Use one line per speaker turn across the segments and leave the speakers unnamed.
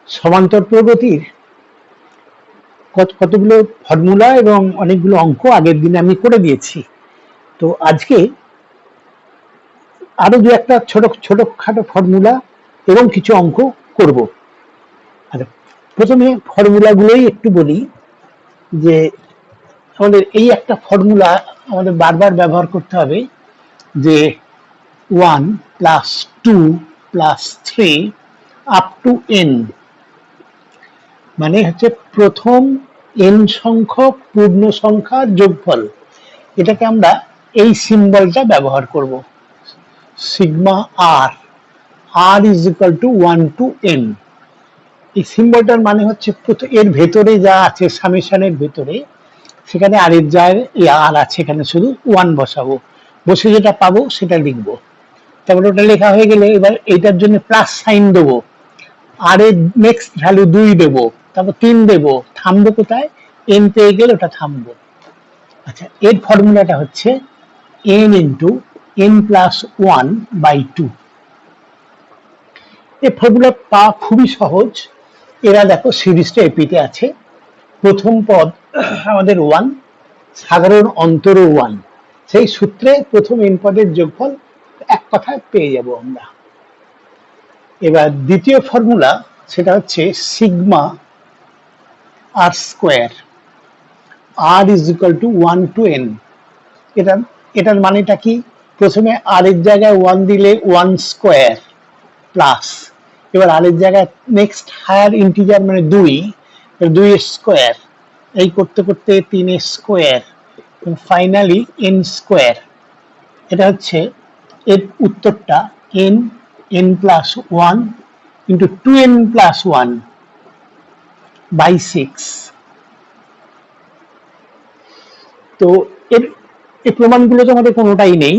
সমান্তর প্রগতির কতগুলো ফর্মুলা এবং অনেকগুলো অঙ্ক আগের দিনে আমি করে দিয়েছি। তো আজকে আরো দু একটা ছোটখাটো ফর্মুলা এবং কিছু অঙ্ক করব। আচ্ছা, প্রথমে ফর্মুলাগুলোই একটু বলি যে আমাদের এই একটা ফর্মুলা আমাদের বারবার ব্যবহার করতে হবে যে 1 plus 2 plus 3 up two n, মানে হচ্ছে প্রথম n সংখ্যক পূর্ণ সংখ্যার যোগফল। এটাকে আমরা এই সিম্বলটা ব্যবহার করব, sigma r, r is equal to 1 to n। এই সিম্বলটার মানে হচ্ছে এর ভেতরে যা আছে সামেশনের ভেতরে, সেখানে আর এর যা আর আছে এখানে শুধু 1 বসাবো, বসে যেটা পাবো সেটা লিখবো। তারপরে ওটা লেখা হয়ে গেলে এবার এইটার জন্য প্লাস সাইন দেবো, আর এর নেক্সট ভ্যালু 2 দেবো, তারপর 3 দেবো, থামবো কোথায়, n পেয়ে গেলে ওটা থামবো। আচ্ছা, এর ফর্মুলাটা হচ্ছে n into n plus 1 by 2। এই ফর্মুলা পাওয়া খুবই সহজ। এরা দেখো সিরিজটা এপিতে আছে, প্রথম পদ আমাদের 1, সাধারণ অন্তর 1, সেই সূত্রে প্রথম n পদের যোগফল এক কথায় পেয়ে যাব আমরা। এবার দ্বিতীয় ফর্মুলা, সেটা হচ্ছে sigma r square, r is equal to 1 to n। এটার মানেটা কি, প্রথমে আর এর জায়গায় 1 দিলে 1 স্কোয়ার প্লাস, এবার আর এর জায়গায় নেক্সট হায়ার ইন্টিজার মানে 2 স্কোয়ার, এই করতে করতে 3 স্কোয়ার, ফাইনালি n স্কোয়ার। এটা হচ্ছে এর উত্তরটা n plus 1 into 2n plus 1 by 6। তো এই প্রমাণগুলো তোমাদের কোনোটাই নেই।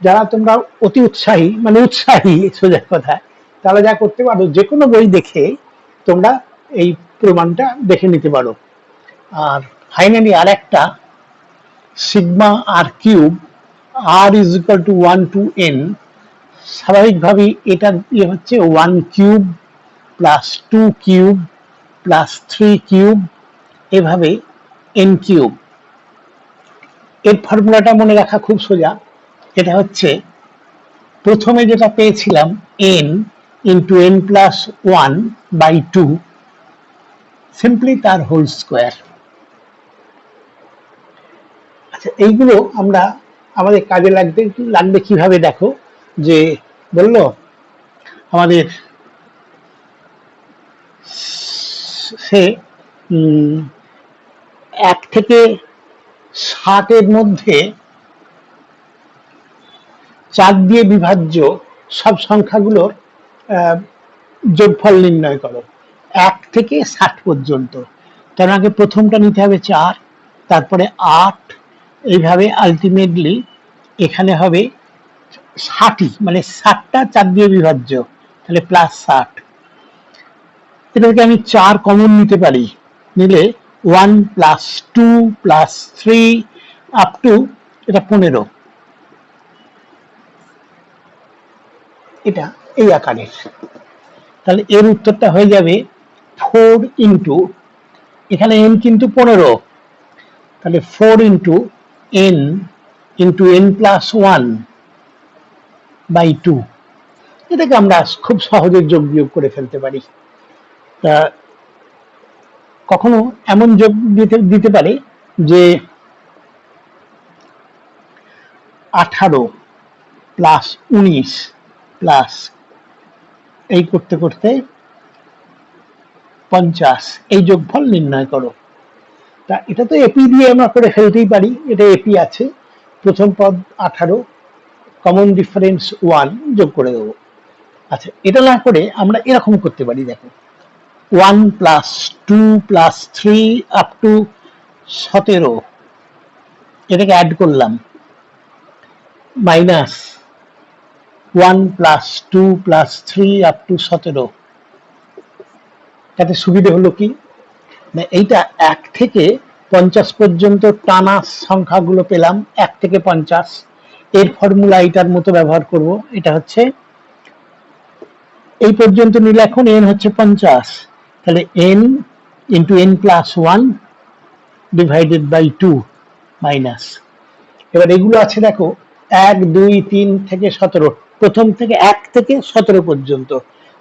যারা তোমরা অতি উৎসাহী, মানে উৎসাহী সোজা কথা, তারা যা করতে পারো, যে কোনো বই দেখে তোমরা এই প্রমাণটা দেখে নিতে পারো। আর ফাইনালি আর একটা, sigma r cube, r is equal to 1 to n, স্বাভাবিকভাবেই এটা ইয়ে হচ্ছে 1 cube plus 2 cube plus 3 cube, এভাবে n কিউব। এর ফর্মুলাটা মনে রাখা খুব সোজা। এটা হচ্ছে প্রথমে যেটা পেয়েছিলাম n into n plus 1 by 2, simply তার হোল স্কোয়ার। আচ্ছা, এইগুলো আমরা আমাদের কাজে লাগবে কিভাবে, দেখো যে বললো আমাদের সে 1 থেকে 60 মধ্যে 4 দিয়ে বিভাজ্য সব সংখ্যাগুলোর যোগফল নির্ণয় করো 1 থেকে 60 পর্যন্ত। তার আগে প্রথমটা নিতে হবে 4, তারপরে 8, এইভাবে আলটিমেটলি এখানে হবে 60, মানে 60টা 4 দিয়ে বিভাজ্য, তাহলে প্লাস 60। এটাকে আমি 4 কমন নিতে পারি, নিলে 1 প্লাস 2 প্লাস 3 আপ টু এটা 15। এটা এই আকারের। তাহলে এর উত্তরটা হয়ে যাবে 4 ইন্টু, এখানে n কিন্তু 15, তাহলে 4 into n into n plus 1 by 2। এটাকে আমরা খুব সহজে যোগ বিয়োগ করে ফেলতে পারি। তা কখনো এমন যোগ দিতে পারে যে 18 প্লাস 19 প্লাস এই করতে করতে 50, এই যোগফল নির্ণয় করো। তা এটা তো এপি দিয়ে আমরা করে ফেলতেই পারি, এটা এপি আছে, প্রথম পদ 18, কমন ডিফারেন্স 1, যোগ করে দেবো। আচ্ছা, এটা না করে আমরা এরকম করতে পারি, দেখো 1 প্লাস 2 প্লাস 3 আপ টু 17, এটাকে অ্যাড করলাম, minus 1 plus 2 plus 3 up two 17। তাতে সুবিধে হলো কি, না এইটা 1 থেকে 50 পর্যন্ত টানা সংখ্যাগুলো পেলাম, 1 থেকে 50। এর ফর্মুলা এটার মতো ব্যবহার করব। এটা হচ্ছে এই পর্যন্ত নিলে এখন n হচ্ছে 50, তাহলে n into n plus one divided by two minus, এবার এগুলো আছে দেখো 1 2 3 থেকে 17, প্রথম থেকে 1 থেকে 17 পর্যন্ত,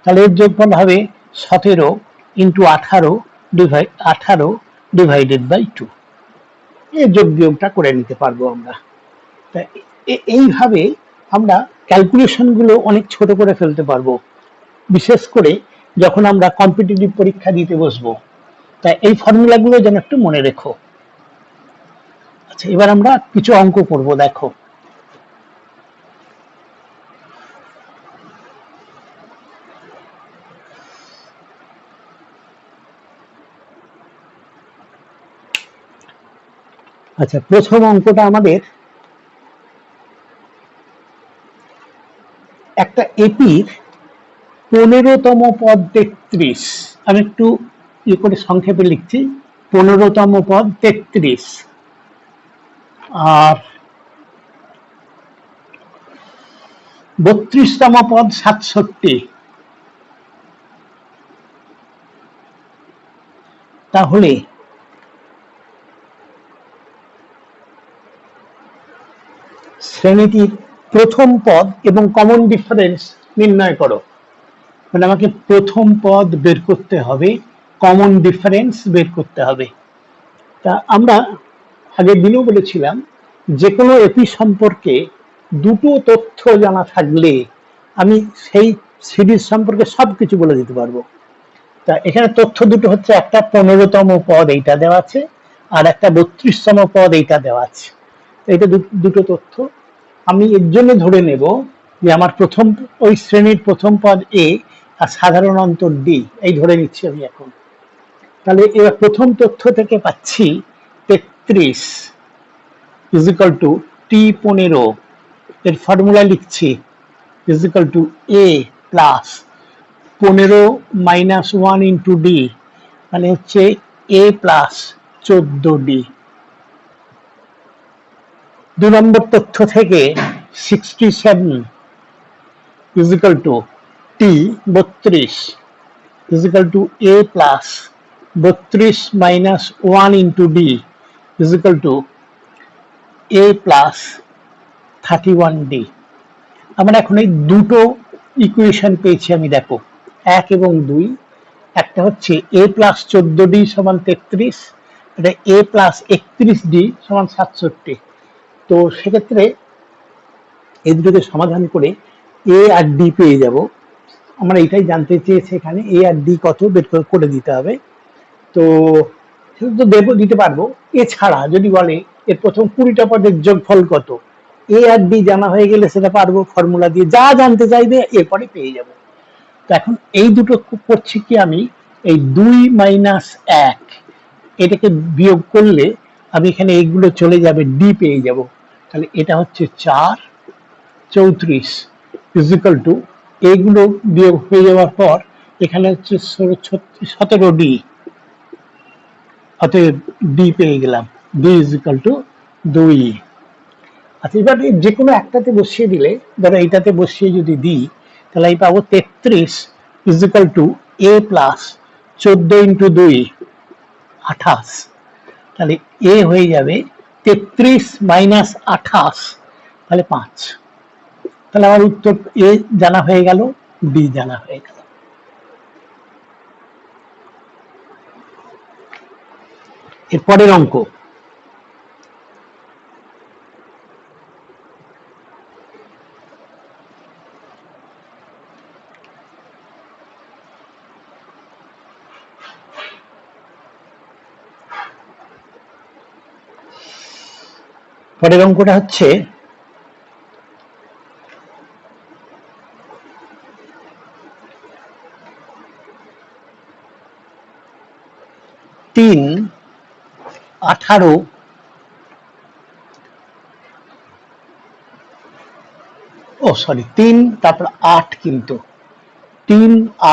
তাহলে এর যোগফল হবে 17 ইন্টু 18 ডিভাইডেড বাই টু। এই যোগ বিয়োগটা করে নিতে পারবো আমরা। তাই এইভাবে আমরা ক্যালকুলেশন গুলো অনেক ছোট করে ফেলতে পারবো, বিশেষ করে যখন আমরা কম্পিটিটিভ পরীক্ষা দিতে বসবো। তাই এই ফর্মুলা গুলো যেন একটু মনে রেখো। আচ্ছা, এবার আমরা কিছু অঙ্ক করব। দেখো, আচ্ছা, প্রথম অঙ্কটা আমাদের একটা এপির 15তম পদ 33, আমি একটু ইয়ে করে সংক্ষেপে লিখছি, 15তম পদ 33 আর 32তম পদ 67, তাহলে শ্রেণীটির প্রথম পদ এবং কমন ডিফারেন্স নির্ণয় করো। মানে আমাকে প্রথম পদ বের করতে হবে, কমন ডিফারেন্স বের করতে হবে। তা আমরা আগের দিনও বলেছিলাম, যে কোনো এপি সম্পর্কে দুটো তথ্য জানা থাকলে আমি সেই সিরিজ সম্পর্কে সবকিছু বলে দিতে পারবো। তা এখানে তথ্য দুটো হচ্ছে, একটা 15তম পদ এইটা দেওয়া আছে, আর একটা 32তম পদ এইটা দেওয়া আছে। এইটা দুটো তথ্য আমি এর জন্য ধরে নেব যে আমার প্রথম ওই শ্রেণীর প্রথম পদ এ আর সাধারণ অন্তর ডি, এই ধরে নিচ্ছি আমি এখন। তাহলে এবার প্রথম তথ্য থেকে পাচ্ছি 33 ইজ ইকাল টু টি 15, এর ফর্মুলা লিখছি is equal to A plus 15 minus 1 into D, মানে হচ্ছে এ প্লাস 14d। 2 নম্বর তথ্য থেকে 67 is equal to t 32 is equal to a plus 32 minus 1 into d is equal to a plus 31d। আমরা এখন এই দুটো ইকুয়েশন পেয়েছি আমি, দেখো 1 এবং 2। একটা হচ্ছে a প্লাস 14d সমান 33, এটা a প্লাস 31d সমান 67। তো সেক্ষেত্রে এই দুটোকে সমাধান করে এ আর ডি পেয়ে যাব। আমরা এটাই জানতে চেয়েছি, এখানে এ আর ডি কত বের করে দিতে হবে। তো সেটা তো দিতে পারবো। এছাড়া যদি বলে এর প্রথম 20টা পদের যোগফল কত, এ আর ডি জানা হয়ে গেলে সেটা পারবো, ফর্মুলা দিয়ে যা জানতে চাইবে এরপরে পেয়ে যাব। তো এখন এই দুটো করছি কি, আমি এই 2 মাইনাস 1 এটাকে বিয়োগ করলে আমি এখানে এইগুলো চলে যাবে, ডি পেয়ে যাব। তাহলে এটা হচ্ছে 4 34 ইজ ইকাল টু, এইগুলো বিয়োগ হয়ে যাওয়ার পর এখানে হচ্ছে 17d, অতএব ডি পেয়ে গেলাম, ডি ইজ ইকাল টু 2। আচ্ছা, এবার যে কোনো একটাতে বসিয়ে দিলে, ধরো এইটাতে বসিয়ে যদি দিই, তাহলে এই পাবো 33 is equal to A plus 14 into 2 28, তাহলে এ হয়ে যাবে 33 মাইনাস 28, তাহলে 5। তাহলে আমার উত্তর এ জানা হয়ে গেল, বি জানা হয়ে গেল। এরপরের অঙ্ক, পরের অঙ্কটা হচ্ছে 3 18 3 তারপর 8, কিন্তু 3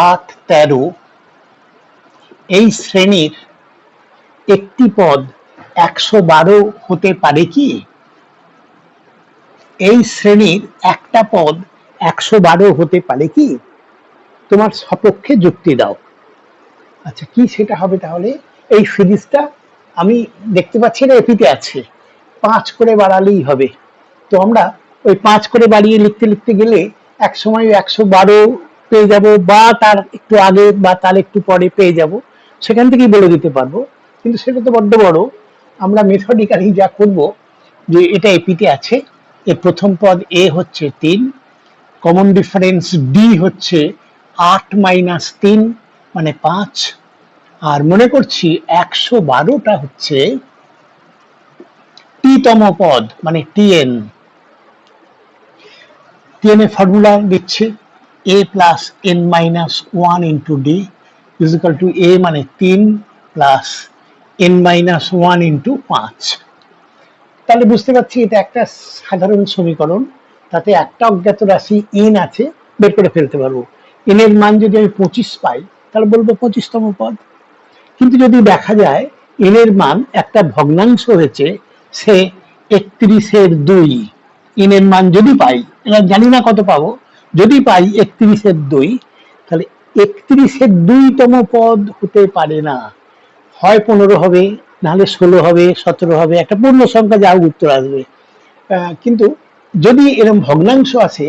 8 13 এই শ্রেণীর একটি পদ 112 হতে পারে কি? এই শ্রেণীর একটা পদ 112 হতে পারে কি? তোমার সপক্ষে যুক্তি দাও। আচ্ছা, কি সেটা হবে তাহলে? এই সিরিজটা আমি দেখতে পাচ্ছি না এপিতে আছে, 5 করে বাড়ালেই হবে। তো আমরা ওই 5 করে বাড়িয়ে লিখতে লিখতে গেলে এক সময় 112 পেয়ে যাব, বা তার একটু আগে বা তার একটু পরে পেয়ে যাব, সেখান থেকেই বলে দিতে পারবো। কিন্তু সেটা তো বড্ড বড়। আমরা মেথডিক্যালি যা করব, যে এটা এপিতে আছে, এর প্রথম পদ এ হচ্ছে 3, কমন ডিফারেন্স ডি হচ্ছে 8 - 3 মানে 5, আর মনে করছি 112টা হচ্ছে টি তম পদ মানে টিএন। টিএন এর ফর্মুলা দিচ্ছি, A plus N minus one into D is equal to A মানে 3 plus N minus one into 5। তাহলে বুঝতে পারছি এটা একটা সাধারণ সমীকরণ, তাতে একটা অজ্ঞাত রাশি এন আছে, বের করে ফেলতে পারবো। এন এর মান যদি আমি 25 পাই, তাহলে বলবো 25তম পদ। কিন্তু যদি দেখা যায় এন এর মান একটা ভগ্নাংশ হয়েছে, সে 31/2, এন এর মান যদি পাই, এবার জানি না কত পাবো, যদি পাই 31/2, তাহলে 31/2তম পদ হতে পারে না, হয় 15 হবে, নাহলে 16 হবে, 17 হবে, একটা পূর্ণ সংখ্যা যা উত্তর আসবে। কিন্তু যদি এরকম ভগ্নাংশ আসে,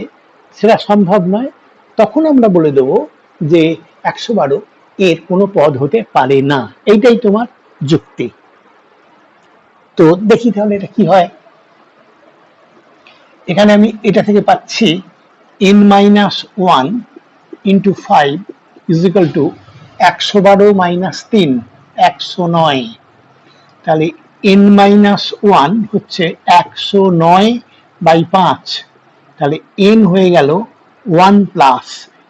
সেটা সম্ভব নয়। তখন আমরা বলে দেবো যে 112 এর কোনো পদ হতে পারে না। এইটাই তোমার যুক্তি। তো দেখি তাহলে এটা কি হয়। এখানে আমি এটা থেকে পাচ্ছি n-1 ইন্টু 5 ইজিক্যাল টু 112 - 3 109। তাহলে n-1 হচ্ছে 109/5, তাহলে n হয়ে গেল 1 প্লাস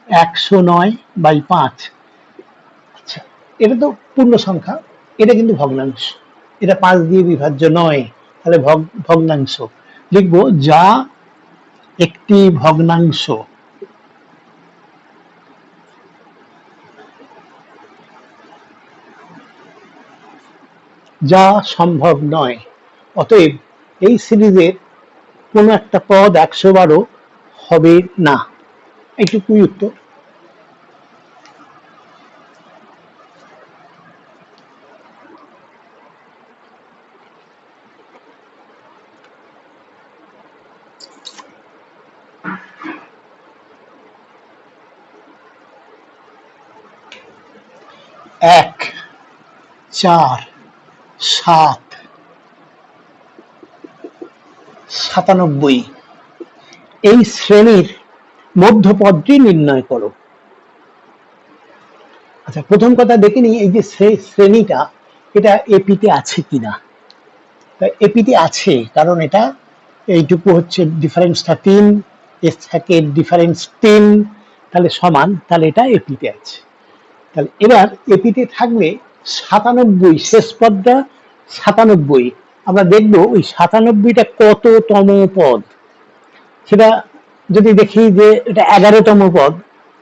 109/5। আচ্ছা, এটা তো পূর্ণ সংখ্যা, এটা কিন্তু ভগ্নাংশ, এটা 5 দিয়ে বিভাজ্য নয়, তাহলে ভগ্নাংশ লিখবো, যা একটি ভগ্নাংশ। যা সম্ভব নয়। অতএব এই সিরিজের কোন একটা পদ 112 হবে না। এইটুকুই উত্তর। এক, 4, 7, 97 এই শ্রেণীর মধ্যপদটি নির্ণয় করো। আচ্ছা, প্রথম কথা দেখে নিই, এই যে শ্রেণীটা, এটা এপিতে আছে কিনা। এপিতে আছে, কারণ এটা এইটুকু হচ্ছে ডিফারেন্সটা 3, এর থেকে ডিফারেন্স 3, তাহলে সমান, তাহলে এটা এপিতে আছে। তাহলে এবার এপিতে থাকলে 97, শেষ পদটা 97, আমরা দেখবো ওই 97টা কততম পদ। সেটা যদি দেখি যে এটা 11তম পদ,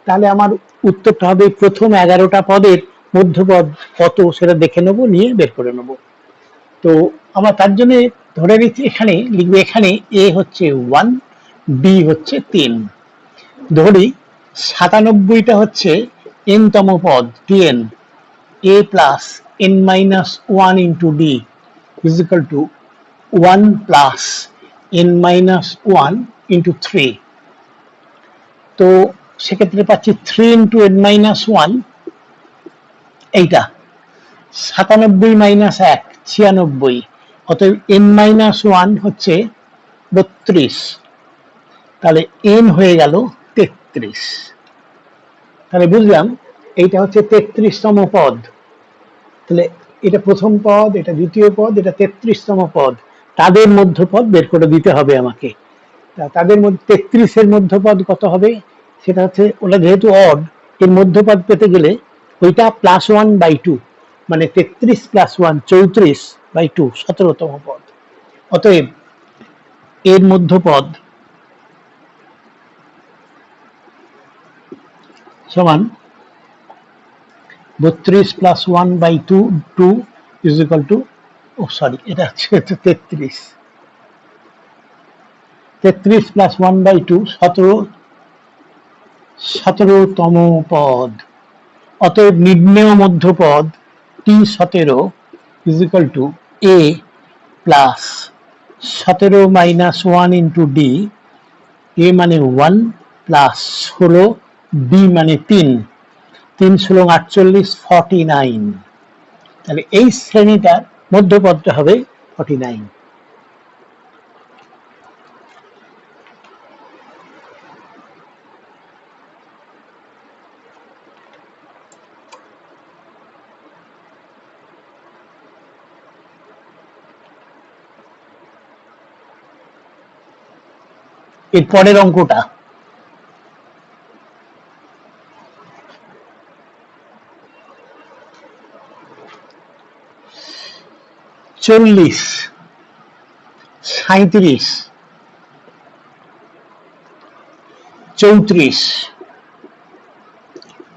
তাহলে আমার উত্তরটা হবে প্রথম 11টা পদের মধ্যপদ কত, সেটা দেখে নেবো, নিয়ে বের করে নেবো। তো আমরা তার জন্য ধরে নিচ্ছি, এখানে লিখবো, এখানে এ হচ্ছে 1, বি হচ্ছে 3, ধরি 97টা হচ্ছে n তম পদ tn, a plus n-1 into D is equal to 1 plus n-1 into 3। তো সেক্ষেত্রে পাচ্ছি 3 ইন্টু n-1, এইটা 97 মাইনাস 1 96, অতএব n-1 হচ্ছে 32, তাহলে n হয়ে গেল 33। তাহলে বুঝলাম এইটা হচ্ছে 33তম পদ। তাহলে এটা প্রথম পদ, এটা দ্বিতীয় পদ, এটা 33তম পদ, তাদের মধ্যপদ বের করে দিতে হবে আমাকে। তাদের মধ্যে 33-এর মধ্যপদ কত হবে, সেটা হচ্ছে, ওটা যেহেতু অড, এর মধ্যপদ পেতে গেলে ওইটা +1/2, মানে 33 + 1 34/2, 17তম পদ। অতএব এর মধ্যপদ সমান 32 + 1/2 2 ইজিক্যাল টু, ও সরি, এটা হচ্ছে 33, 33 + 1/2 17, 17তম পদ। অতএব নির্ণেয় মধ্যপদ t17 is equal to a plus 17 minus 1 into D, A মানে 1 প্লাস 16, বি মানে 3, 3 ষোলো 48, 49। তাহলে এই শ্রেণীটার মধ্যপদটা হবে 49। এর পরের অঙ্কটা চল্লিশ, 37, 34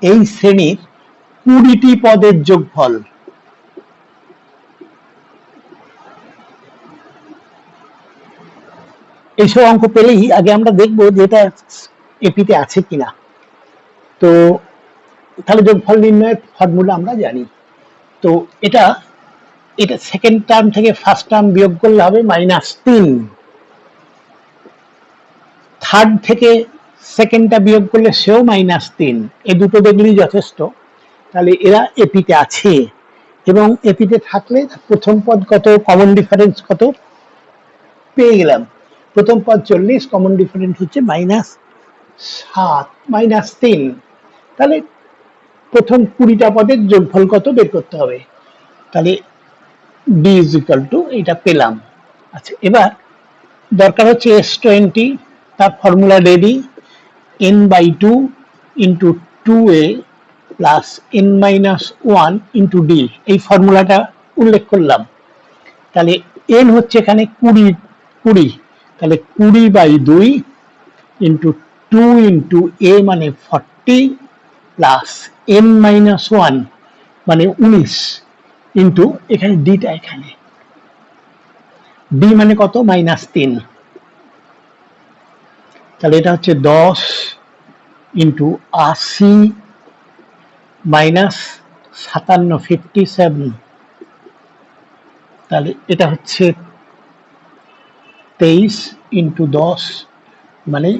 এই শ্রেণীর 20টি পদের যোগফল। এইসব অঙ্ক পেলেই আগে আমরা দেখবো যে এটা এপিতে আছে কিনা। তো তাহলে যোগফল নির্ণয়ের ফর্মুলা আমরা জানি। তো এটা এটা সেকেন্ড টার্ম থেকে ফার্স্ট টার্ম বিয়োগ করলে হবে -3, থার্ড থেকে সেকেন্ডটা বিয়োগ করলে সেও -3। এই দুটো দেখলেই যথেষ্ট। তাহলে এরা এপিতে আছে, এবং এপিতে থাকলে প্রথম পদ কত, কমন ডিফারেন্স কত পেয়ে গেলাম। প্রথম পদ 40, কমন ডিফারেন্স হচ্ছে -7, -3। তাহলে প্রথম 20টা পদের যোগফল কত বের করতে হবে। তাহলে d ইজ ইকুয়াল টু এটা পেলাম। আচ্ছা, এবার দরকার হচ্ছে S20, তার formula ready, n/2 into 2a plus n-1 into d, এই ফর্মুলাটা উল্লেখ করলাম। তাহলে n হচ্ছে এখানে 20, তাহলে 20/2 ইন্টু 2 ইন্টু a মানে 40 প্লাস n-1 মানে 19 ইন্টু এখানে ডিটা, এখানে ডি মানে কত, -3। তাহলে এটা হচ্ছে 10 ইন্টু 80 মাইনাস 57, 57। তাহলে এটা হচ্ছে 23 ইন্টু 10 মানে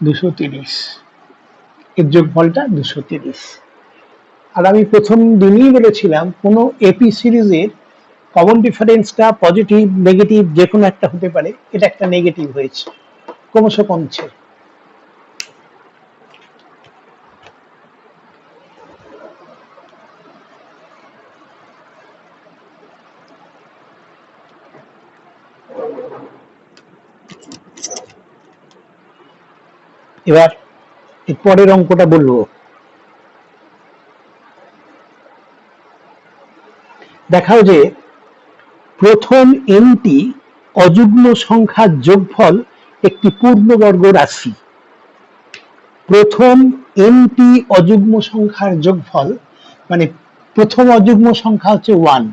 230, এর যোগফলটা 230। আর আমি প্রথম দিনই বলেছিলাম কোন এপি সিরিজের কমন ডিফারেন্সটা পজিটিভ নেগেটিভ যে কোনো একটা হতে পারে, এটা একটা নেগেটিভ হয়েছে, ক্রমশ কমছে। এবার এর পরের অঙ্কটা বলবো। দেখাও যে প্রথম এনটি অযুগ্ম সংখ্যার যোগফল একটি পূর্ণবর্গ রাশি। প্রথম এনটি অযুগ্ম সংখ্যার যোগফল মানে প্রথম অযুগ্ম সংখ্যা হচ্ছে 1,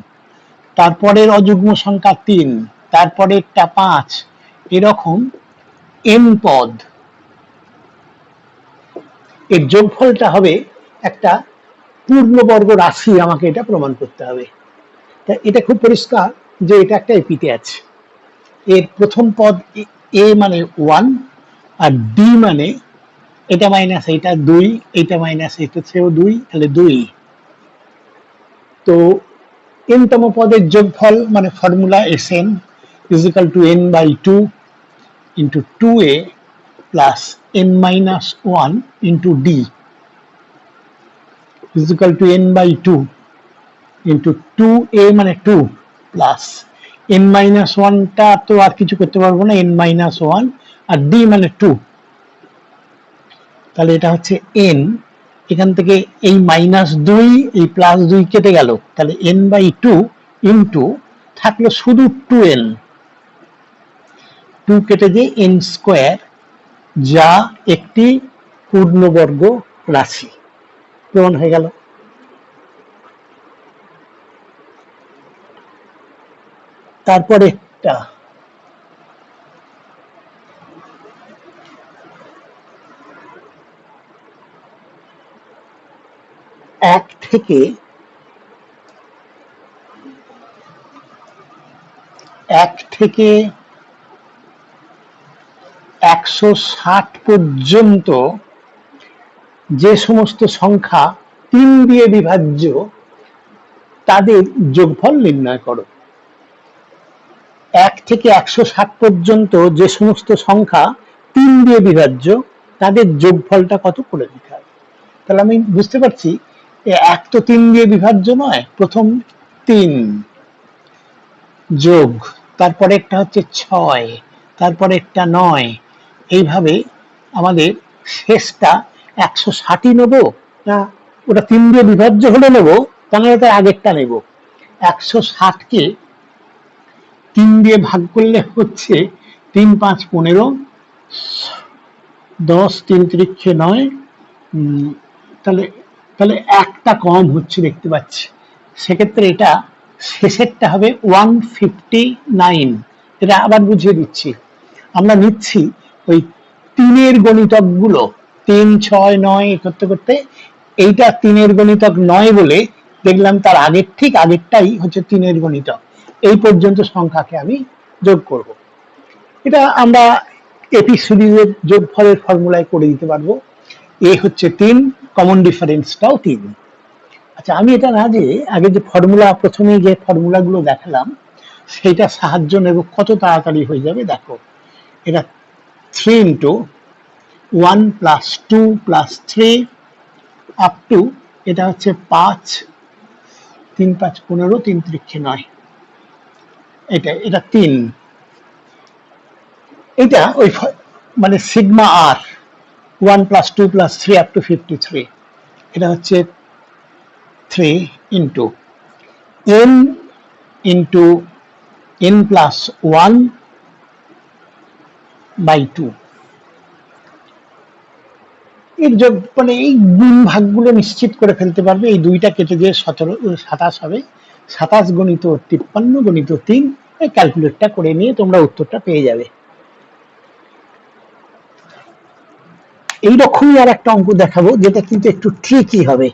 তারপরের অযুগ্ম সংখ্যা 3, তারপরেরটা 5, এরকম এন পদ, এর যোগফলটা হবে একটা পূর্ণবর্গ রাশি। আমাকে এটা প্রমাণ করতে হবে। তা এটা খুব পরিষ্কার যে এটা একটা এপিতে আছে। এর প্রথম পদ এ মানে 1, আর ডি মানে এটা মাইনাস এটা 2, এটা মাইনাস এটা সেও 2, তাহলে 2। তো n তম পদের যোগফল মানে formula Sn equal to n/2 into 2a plus n-1 into d equal to n/2 into 2a মানে 2 প্লাস n-1 টা তো আর কিছু করতে পারবো না, n-1 আর d মানে 2। তাহলে এটা হচ্ছে n, এখান থেকে এই -2 এই +2 কেটে গেল, তাহলে n/2 ইন্টু থাকলো শুধু 2n, 2 কেটে দিয়ে n স্কয়ার, যা একটি পূর্ণবর্গ রাশি। প্রমাণ হয়ে গেল। তারপরে একটা এক থেকে 160 পর্যন্ত যে সমস্ত সংখ্যা 3 দিয়ে বিভাজ্য তাদের যোগফল নির্ণয় করো। 1 থেকে 160 পর্যন্ত যে সমস্ত সংখ্যা 3 দিয়ে বিভাজ্য তাদের যোগফলটা কত করে দিতে হবে। তাহলে আমি বুঝতে পারছি 1 তো 3 দিয়ে বিভাজ্য নয়, প্রথম 3 যোগ তারপরে একটা হচ্ছে 6, তারপরে একটা 9, এইভাবে আমাদের শেষটা 160ই নেবো না ওটা 3 দিয়ে বিভাজ্য হলে নেবো, তাহলে তার আগেরটা নেব। 160কে 3 দিয়ে ভাগ করলে হচ্ছে 3 5 15, 10 3 3 9, তাহলে তাহলে একটা কম হচ্ছে দেখতে পাচ্ছি। সেক্ষেত্রে এটা শেষেরটা হবে 159। এটা আবার বুঝিয়ে দিচ্ছি। আমরা নিচ্ছি ওই 3-এর গণিতক গুলো 3 6 9 করতে করতে এইটা 3-এর গণিতক নয় বলে দেখলাম তার আগের ঠিক আগেরটাই হচ্ছে 3-এর গণিতক। এই পর্যন্ত সংখ্যাকে আমি যোগ করব। এটা আমরা এপি সিরিজের যোগফলের ফর্মুলায় করে দিতে পারবো। এ হচ্ছে 3, কমন ডিফারেন্সটাও 3। আচ্ছা, আমি এটা না যে আগে যে ফর্মুলা প্রথমে যে ফর্মুলাগুলো দেখালাম সেটা সাহায্য নেব, কত তাড়াতাড়ি হয়ে যাবে দেখো। এটা 3 into 1 plus 2 plus 3 up two এটা হচ্ছে 5 3 5 15 3 3 9, এটা 3। এটা ওই মানে sigma r 1 plus 2 plus 3 up to 53, এটা হচ্ছে 3 into n into n plus 1 by 2। এর যোগ মানে এই গুণ ভাগগুলো নিশ্চিত করে ফেলতে পারবে। এই দুইটা কেটে দিয়ে 27 হবে। 27 গণিত 53 গণিত 3, এই ক্যালকুলেটটা করে নিয়ে তোমরা উত্তরটা পেয়ে যাবে। এইরকমই আর একটা অঙ্ক দেখাবো যেটা কিন্তু একটু ট্রিকি হবে।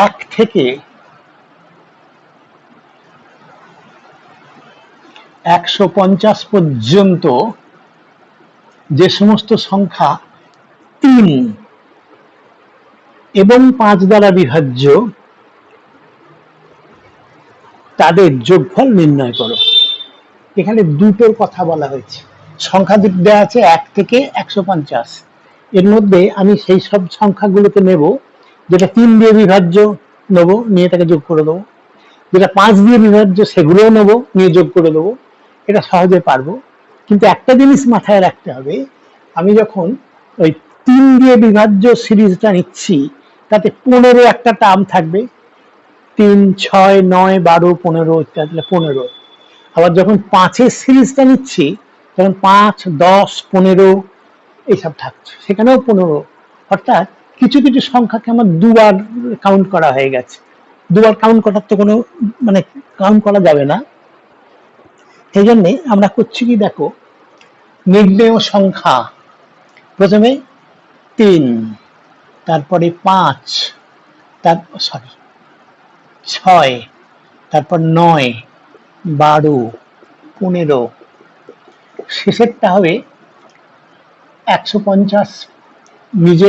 এক থেকে 150 পর্যন্ত যে সমস্ত সংখ্যা 3 এবং 5 দ্বারা বিভাজ্য তাদের যোগফল নির্ণয় করো। এখানে দুটোর কথা বলা হয়েছে। সংখ্যা দেওয়া আছে 1 থেকে 150, এর মধ্যে আমি সেই সব সংখ্যাগুলোকে নেব যেটা 3 দিয়ে বিভাজ্য, নেবো নিয়ে তাকে যোগ করে দেবো। যেটা 5 দিয়ে বিভাজ্য সেগুলোও নেবো নিয়ে যোগ করে দেবো। এটা সহজে পারবো। কিন্তু একটা জিনিস মাথায় রাখতে হবে, আমি যখন ওই 3 দিয়ে বিভাজ্য সিরিজটা নিচ্ছি তাতে 15 একটা টার্ম থাকবে, 3 6 9 12 15 ইত্যাদি, 15। আবার যখন 5-এর সিরিজটা নিচ্ছি তখন 5 10 15 এইসব থাকছে, সেখানেও 15। অর্থাৎ কিছু কিছু সংখ্যাকে আমার দুবার কাউন্ট করা হয়ে গেছে। দুবার কাউন্ট করার তো কোনো মানে কাউন্ট করা যাবে না। সেই জন্য আমরা করছি কি দেখো, নির্ণেয় সংখ্যা প্রথমে 3, তারপরে 5, তারপর 6, তারপর 9 12 15, শেষেরটা হবে 150 নিজে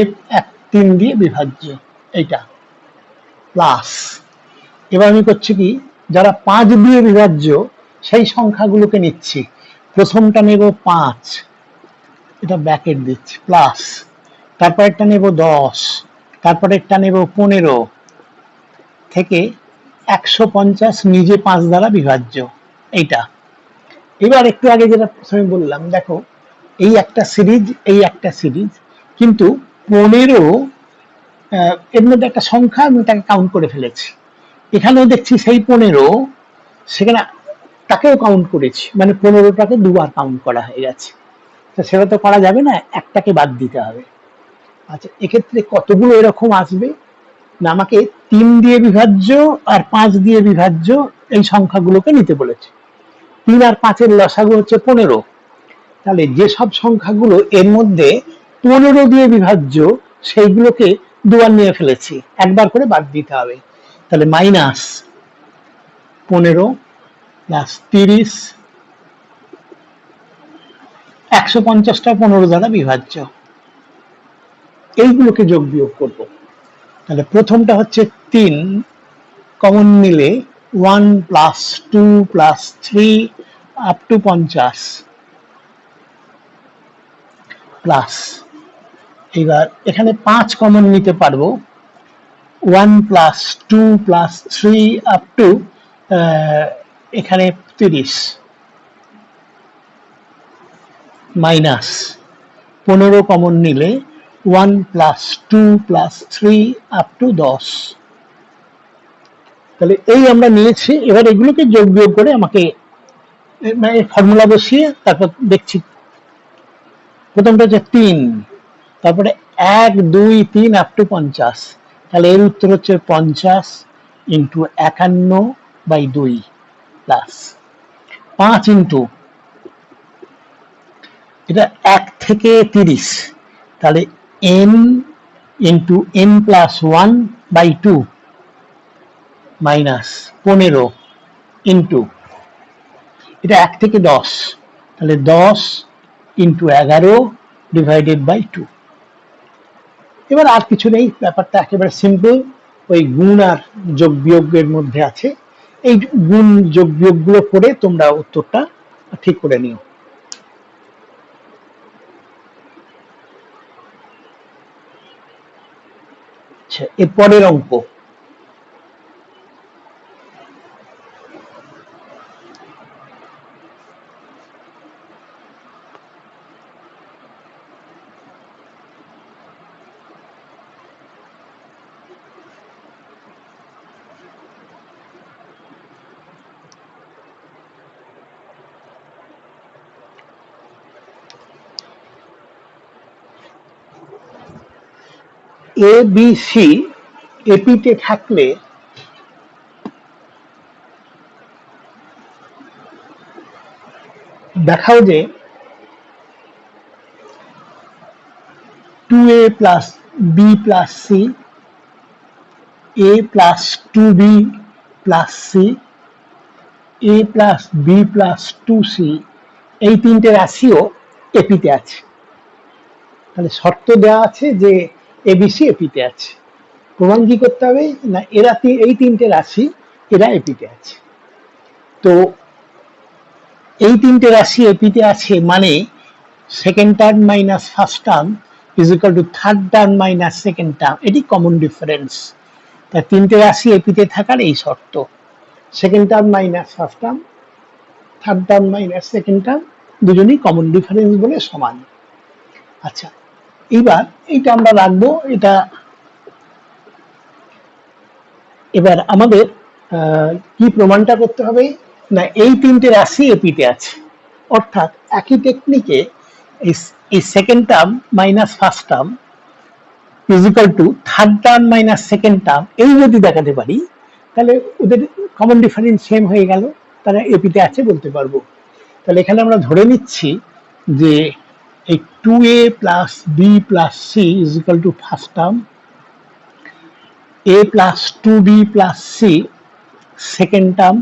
3 দিয়ে বিভাজ্য এইটা প্লাস। এবার আমি করছি কি, যারা 5 দিয়ে বিভাজ্য সেই সংখ্যাগুলোকে নিচ্ছি। প্রথমটা নেব 5, এটা ব্র্যাকেট দিচ্ছি প্লাস, তারপর একটা নেব 10, তারপরে একটা নেব 15 থেকে 150 নিজে 5 দ্বারা বিভাজ্য এইটা। এবার একটু আগে যেটা প্রথমে বললাম দেখো, এই একটা সিরিজ এই একটা সিরিজ, কিন্তু 15 এর মধ্যে একটা সংখ্যা আমি তাকে কাউন্ট করে ফেলেছি। এখানেও দেখছি সেই 15 সেখানে তাকেও কাউন্ট করেছি, মানে 15টাকে দুবার কাউন্ট করা হয়ে গেছে। তো সেটা তো করা যাবে না, একটাকে বাদ দিতে হবে। আচ্ছা, এক্ষেত্রে কতগুলো এরকম আসবে না আমাকে 3 দিয়ে বিভাজ্য আর 5 দিয়ে বিভাজ্য এই সংখ্যাগুলোকে নিতে বলেছে। 3 আর 5 এর লসাগু হচ্ছে 15। তাহলে যেসব সংখ্যাগুলো এর মধ্যে 15 দিয়ে বিভাজ্য সেইগুলোকে দুবার নিয়ে ফেলেছি, একবার করে বাদ দিতে হবে। তাহলে -15 প্লাস 30, 150টা 15 দ্বারা বিভাজ্য, এইগুলোকে যোগ বিয়োগ করব। তাহলে প্রথমটা হচ্ছে 3, কমন নিলে 1 plus 2 plus 3 up two 50 plus, এবার এখানে 5 কমন নিতে পারবো, 1 প্লাস 2 প্লাস 3 আপ টু এখানে 30 মাইনাস 15 কমন নিলে 1 প্লাস 2 প্লাস 3 আপ টু 10। তাহলে এই আমরা নিয়েছি, এবার এগুলোকে যোগ বিয়োগ করে আমাকে ফর্মুলা বসিয়ে তারপর দেখছি। প্রথমটা হচ্ছে 3, তারপরে 1 2 3 আপ টু 50, তাহলে এর উত্তর হচ্ছে 50 ইন্টু 51/2 প্লাস 5 ইন্টু এটা 1 থেকে 30, তাহলে n into n plus 1/2 minus 15 into এটা 1 থেকে 10, তাহলে 10 ইন্টু 11 ডিভাইডেড বাই 2। এবার আর কিছু নেই, ব্যাপারটা একেবারে সিম্পল, ওই গুণ আর যোগ বিয়োগের মধ্যে আছে। এই গুণ যোগ বিয়োগ গুলো করে তোমরা উত্তরটা ঠিক করে নিও। আচ্ছা, এর পরের অঙ্ক। এ বি সি এপিতে থাকলে দেখাও যে 2a plus B plus C, a plus 2b plus C, a plus B plus 2c, এই তিনটে রাশিও এপিতে আছে। তাহলে শর্ত দেওয়া আছে যে এবিসি এপিতে আছে। প্রমাণ কি করতে হবে না এরা এই তিনটে রাশি এরা এপিতে আছে। তো এই তিনটে রাশি এপিতে আছে মানে second term minus first term is equal to third term minus second term, এটি কমন ডিফারেন্স। তাই তিনটে রাশি এপিতে থাকার এই শর্ত, second term minus first term, third term minus second term দুজনই কমন ডিফারেন্স বলে সমান। আচ্ছা, এবার এইটা আমরা রাখবো। এটা এবার আমাদের কি প্রমাণটা করতে হবে না এই তিনটে রাশি এপিতে আছে, অর্থাৎ একই টেকনিকে এই second term minus first term is equal to third term minus second term, এই যদি দেখাতে পারি তাহলে ওদের কমন ডিফারেন্স সেম হয়ে গেল, তারা এপিতে আছে বলতে পারবো। তাহলে এখানে আমরা ধরে নিচ্ছি যে এই 2a plus B plus C is equal to first term, a plus 2b plus C second term,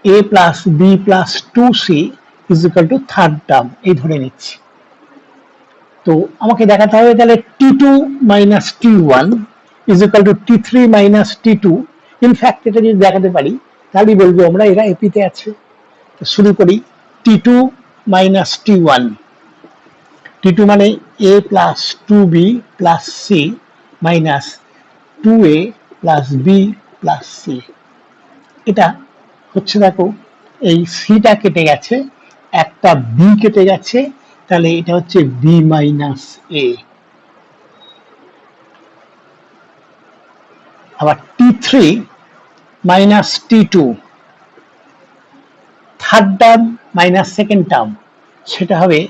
a plus B plus 2c is equal to third term, এই ধরে নিচ্ছি। তো আমাকে দেখাতে হবে তাহলে t2 minus t1 is equal to t3 minus t2। In fact এটা যদি দেখাতে পারি তাহলেই বলবো আমরা এরা এপিতে আছে। তো শুরু করি, t2 মাইনাস t1, t2 মানে a plus 2b plus C minus 2a plus B plus C. এটা হচ্ছে দেখো এই সিটা কেটে গেছে, একটা বি কেটে গেছে, তাহলে এটা হচ্ছে বি মাইনাস এ। আবার t3 minus t2, third term minus second term, সেটা হবে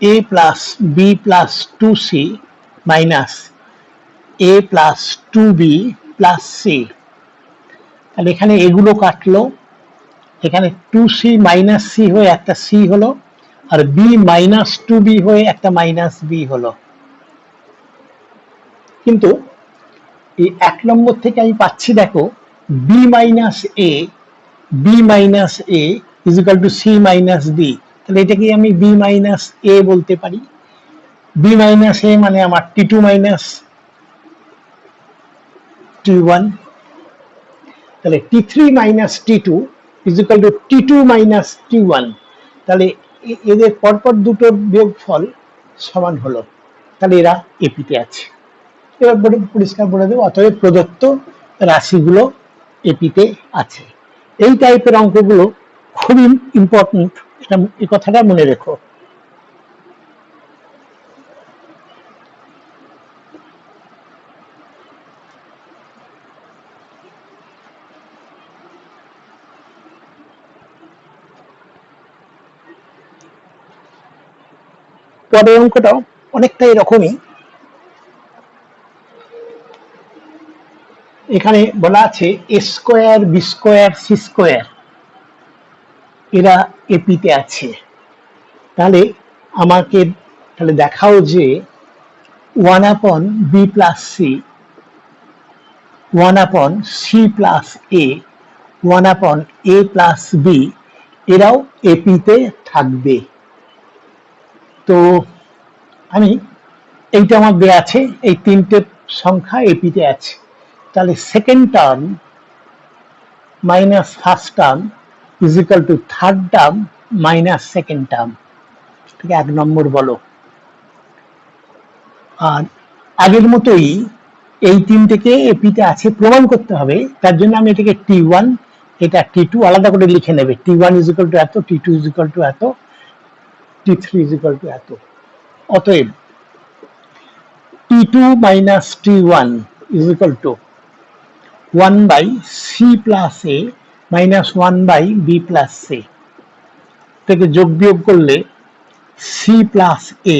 a plus B plus 2c minus A plus 2b plus C. তাহলে এখানে এগুলো কাটলো, এখানে 2c মাইনাস সি হয়ে একটা সি হলো, আর বি মাইনাস 2b হয়ে একটা মাইনাস বি হলো। কিন্তু এই 1 নম্বর থেকে আমি পাচ্ছি, দেখো B minus A, B minus A is equal to C minus B. তাহলে এটাকে আমি বি মাইনাস এ বলতে পারি। বি মাইনাস এ মানে আমার T two minus T one. তাহলে T three minus T two is equal to T two minus T one. তাহলে এদের পরপর দুটোর বিয়োগফল সমান হলো, তাহলে এরা এপিতে আছে। এবার পরিষ্কার বলে দেবো, অতএব প্রদত্ত রাশিগুলো এপিতে আছে। এই টাইপের অঙ্কগুলো খুবই ইম্পর্টেন্ট, এই কথাটা মনে রেখো। পরের অঙ্কটাও অনেকটা এরকমই। এখানে বলা আছে A square, B square, C square এরা এপিতে আছে। তাহলে আমাকে তাহলে দেখাও যে 1/b plus C, 1/c plus A, 1/a plus B এরাও এপিতে থাকবে। তো আমি এইটা আমার দেয়া আছে, এই তিনটে সংখ্যা এপিতে আছে। তাহলে second term minus first term is equal to third term minus second term. ঠিক 1 নম্বর বলো। আর আগের মতোই এই তিনটেকে এপিতে আছে প্রমাণ করতে হবে। তার জন্য আমি এটাকে টি ওয়ান, এটা টি টু আলাদা করে লিখে নেবে। T one is equal two এত, টি টু ইজ ইকুয়াল টু এত, T three is equal two এত। অতএব T2 minus T1 is equal to 1 by C plus A minus 1 by B plus C থেকে যোগ বিয়োগ করলে C plus A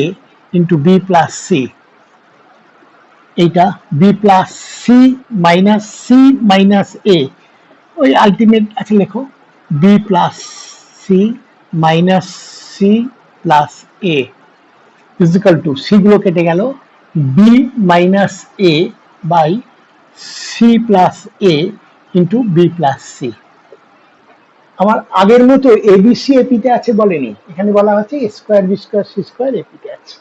into B plus C, এইটা B plus C minus A, ওই ultimate আছে লেখো B plus C minus C plus A is equal to C গুলো কেটে গেল b minus a by c plus a into b plus c। আমার আগের মতো abc এপিতে আছে বলেনি, এখানে বলা হচ্ছে a square, b square, c square এপিতে আছে।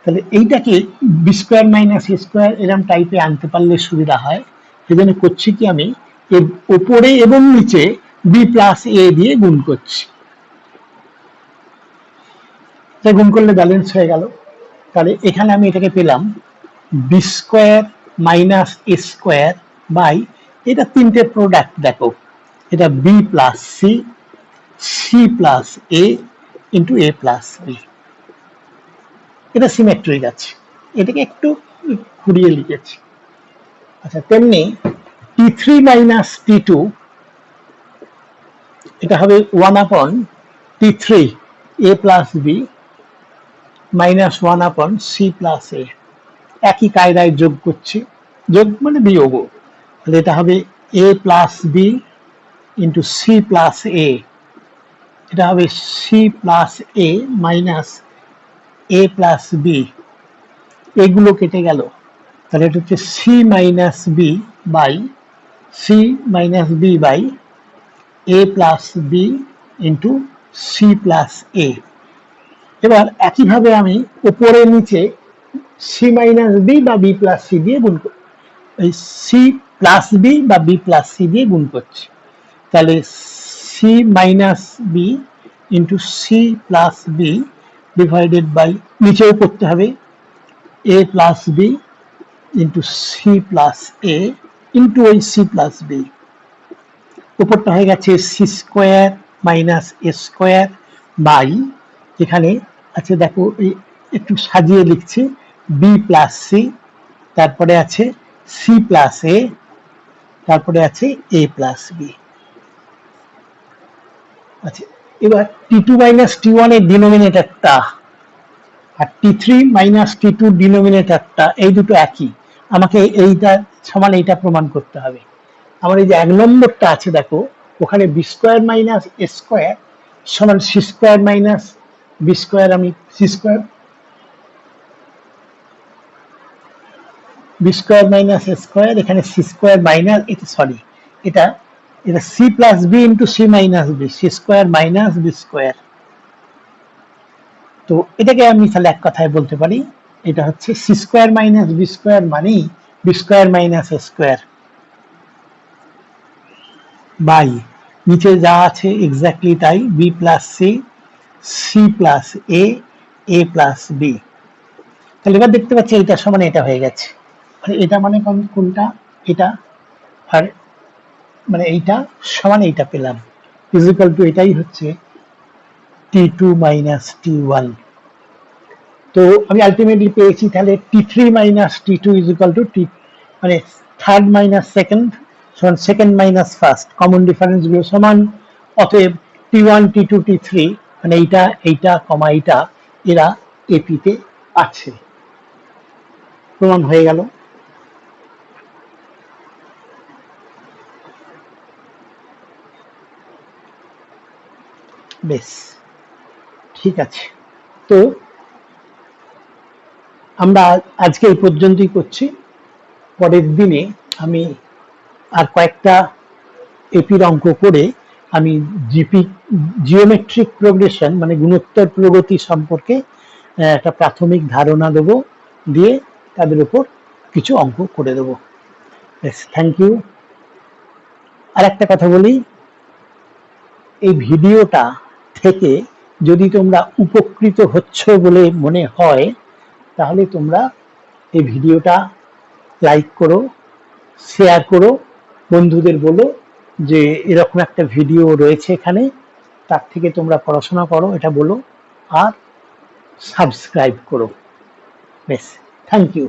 তাহলে এইটাকে b square minus a square এরকম টাইপে আনতে পারলে সুবিধা হয়। সেজন্য করছি কি, আমি উপরে এবং নিচে b প্লাস a দিয়ে গুণ করছি। তাই গুণ করলে ব্যালেন্স হয়ে গেল। তাহলে এখানে আমি এটাকে পেলাম B square minus A square by, এটা তিনটে প্রোডাক্ট দেখো, এটা B plus C, C plus A into A plus B. এটা সিমেট্রিক আছে, এটাকে একটু ঘুরিয়ে লিখেছি। আচ্ছা, তেমনি T three minus T two, এটা হবে 1/t3 a plus B minus 1/c plus A. একই কায়দায় যোগ করছি, যোগ মানে বিয়োগ। তাহলে এটা হবে a plus B into C plus A, এটা হবে C plus A minus A plus B, এগুলো কেটে গেল। তাহলে এটা হচ্ছে C minus B by C minus B by A plus B into C plus A. এবার একইভাবে আমি উপরে নিচে সি মাইনাস বি বা বি প্লাস সি দিয়ে গুণ করি, এই সি প্লাস বি বা বি প্লাস সি দিয়ে গুণ করছি। তাহলে C minus B into C plus B divided by, নিচেও করতে হবে A plus B into C plus A into ওই সি প্লাস বি। উপরটা হয়ে গেছে C square minus A square by, এখানে আছে দেখো একটু সাজিয়ে লিখছি, বি প্লাস সি, তারপরে আছে সি প্লাস এ, তারপরে আছে এ প্লাস বি। আচ্ছা, এবার T two minus T one এর ডিনোমিনেটরটা আর T three minus T two ডিনোমিনেটরটা এই দুটো একই, আমাকে এইটা সমান এইটা প্রমাণ করতে হবে। আমার এই যে 1 নম্বরটা আছে দেখো, ওখানে B square minus A square সমান C square minus B square, আমি C square B square minus A square, এখানে সি স্কোয়ার মাইনাস, এটা সরি, এটা এটা C plus B into C minus B, C square minus B square. তো এটাকে আমি তাহলে এক কথায় বলতে পারি, এটা হচ্ছে C square minus B square মানেই B square minus A square by নিচে যা আছে এক্স্যাক্টলি তাই, B plus C, C plus A, A plus B. তাহলে এবার দেখতে পাচ্ছি এটা সমান এটা হয়ে গেছে, মানে এটা মানে কোনটা, এটা, আর মানে এইটা সমান এইটা পেলাম, ইজিক্যাল টু এটাই হচ্ছে T2 মাইনাস T1। তো আমি আলটিমেটলি পেয়েছি তাহলে T3 minus T2 is equal two টি, মানে থার্ড মাইনাস সেকেন্ড সমান second minus first, common difference গুলো সমান, অতএব T1 T2 T3 মানে এইটা এইটা কমা এইটা এরা এপিতে আছে, প্রমাণ হয়ে গেল। বেশ, ঠিক আছে। তো আমরা আজকে এই পর্যন্তই করছি, পরের দিনে আমি আর কয়েকটা এপির অঙ্ক করে আমি জিপি জিওমেট্রিক প্রোগ্রেশন মানে গুণোত্তর প্রগতি সম্পর্কে একটা প্রাথমিক ধারণা দেব, দিয়ে তাদের উপর কিছু অঙ্ক করে দেব। Thank you. আর একটা কথা বলি, এই ভিডিওটা থেকে যদি তোমরা উপকৃত হচ্ছ বলে মনে হয় তাহলে তোমরা এই ভিডিওটা লাইক করো, শেয়ার করো, বন্ধুদের বলো যে এরকম একটা ভিডিও রয়েছে এখানে, তার থেকে তোমরা পড়াশোনা করো এটা বলো, আর সাবস্ক্রাইব করো। বেশ, থ্যাংক ইউ।